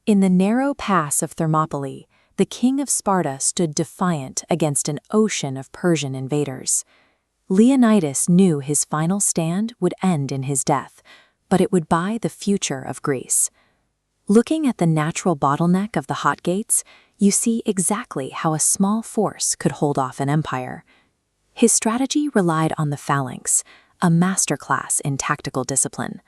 In the narrow pass of Thermopylae, the king of Sparta stood defiant against an ocean of Persian invaders. Leonidas knew his final stand would end in his death, but it would buy the future of Greece. Looking at the natural bottleneck of the Hot Gates, you see exactly how a small force could hold off an empire. His strategy relied on the phalanx, a masterclass in tactical discipline.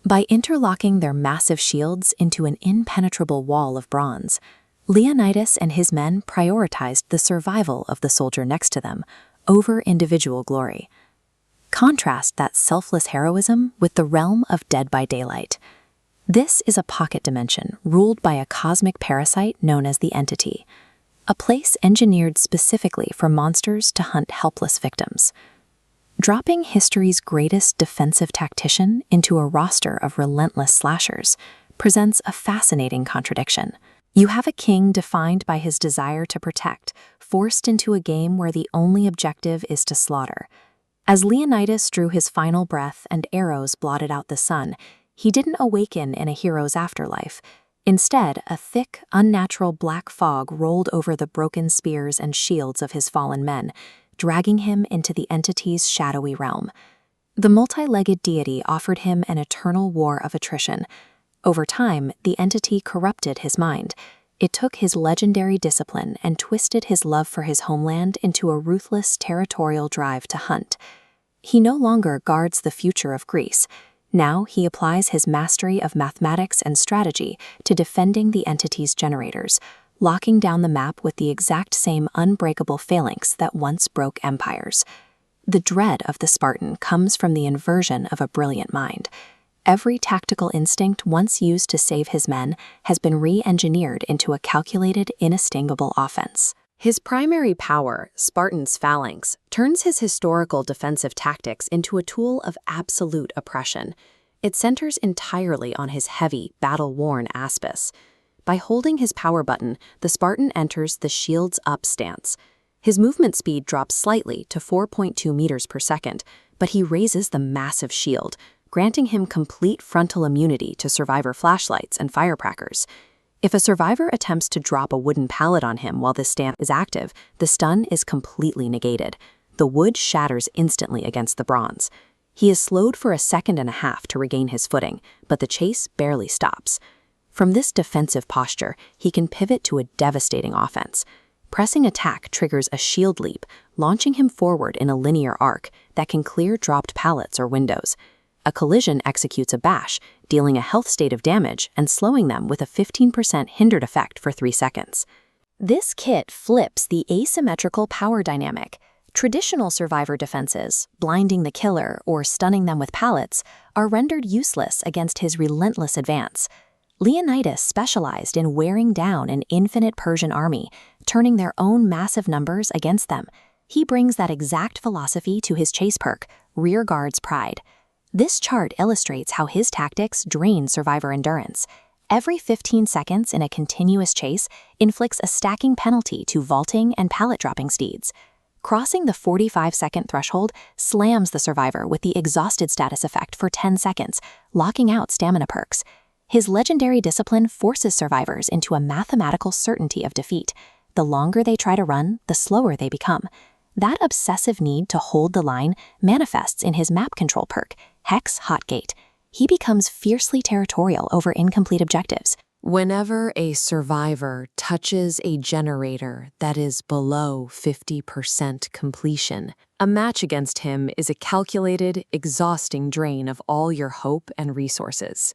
By interlocking their massive shields into an impenetrable wall of bronze, Leonidas and his men prioritized the survival of the soldier next to them over individual glory. Contrast that selfless heroism with the realm of Dead by Daylight. This is a pocket dimension ruled by a cosmic parasite known as the Entity, a place engineered specifically for monsters to hunt helpless victims. Dropping history's greatest defensive tactician into a roster of relentless slashers presents a fascinating contradiction. You have a king defined by his desire to protect, forced into a game where the only objective is to slaughter. As Leonidas drew his final breath and arrows blotted out the sun, he didn't awaken in a hero's afterlife. Instead, a thick, unnatural black fog rolled over the broken spears and shields of his fallen men, dragging him into the Entity's shadowy realm. The multi-legged deity offered him an eternal war of attrition. Over time, the Entity corrupted his mind. It took his legendary discipline and twisted his love for his homeland into a ruthless territorial drive to hunt. He no longer guards the future of Greece. Now he applies his mastery of mathematics and strategy to defending the Entity's generators, locking down the map with the exact same unbreakable phalanx that once broke empires. The dread of the Spartan comes from the inversion of a brilliant mind. Every tactical instinct once used to save his men has been re-engineered into a calculated, inestimable offense. His primary power, Spartan's phalanx, turns his historical defensive tactics into a tool of absolute oppression. It centers entirely on his heavy, battle-worn aspis. By holding his power button, the Spartan enters the shields up stance. His movement speed drops slightly to 4.2 meters per second, but he raises the massive shield, granting him complete frontal immunity to survivor flashlights and firecrackers. If a survivor attempts to drop a wooden pallet on him while this stance is active, the stun is completely negated. The wood shatters instantly against the bronze. He is slowed for a second and a half to regain his footing, but the chase barely stops. From this defensive posture, he can pivot to a devastating offense. Pressing attack triggers a shield leap, launching him forward in a linear arc that can clear dropped pallets or windows. A collision executes a bash, dealing a health state of damage and slowing them with a 15% hindered effect for 3 seconds. This kit flips the asymmetrical power dynamic. Traditional survivor defenses, blinding the killer or stunning them with pallets, are rendered useless against his relentless advance. Leonidas specialized in wearing down an infinite Persian army, turning their own massive numbers against them. He brings that exact philosophy to his chase perk, Rear Guard's Pride. This chart illustrates how his tactics drain survivor endurance. Every 15 seconds in a continuous chase inflicts a stacking penalty to vaulting and pallet-dropping steeds. Crossing the 45-second threshold slams the survivor with the exhausted status effect for 10 seconds, locking out stamina perks. His legendary discipline forces survivors into a mathematical certainty of defeat. The longer they try to run, the slower they become. That obsessive need to hold the line manifests in his map control perk, Hex Hot Gate. He becomes fiercely territorial over incomplete objectives. Whenever a survivor touches a generator that is below 50% completion, a match against him is a calculated, exhausting drain of all your hope and resources.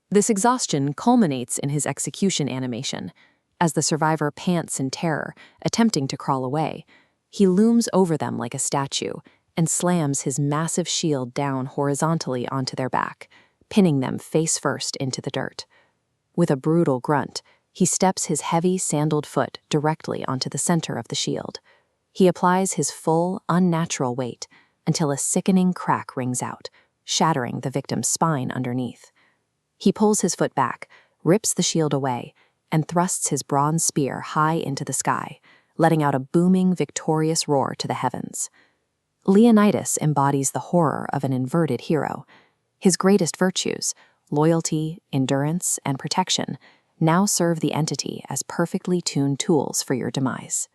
This exhaustion culminates in his execution animation. As the survivor pants in terror, attempting to crawl away, he looms over them like a statue and slams his massive shield down horizontally onto their back, pinning them face first into the dirt. With a brutal grunt, he steps his heavy, sandaled foot directly onto the center of the shield. He applies his full, unnatural weight until a sickening crack rings out, shattering the victim's spine underneath. He pulls his foot back, rips the shield away, and thrusts his bronze spear high into the sky, letting out a booming, victorious roar to the heavens. Leonidas embodies the horror of an inverted hero. His greatest virtues, loyalty, endurance, and protection, now serve the entity as perfectly tuned tools for your demise.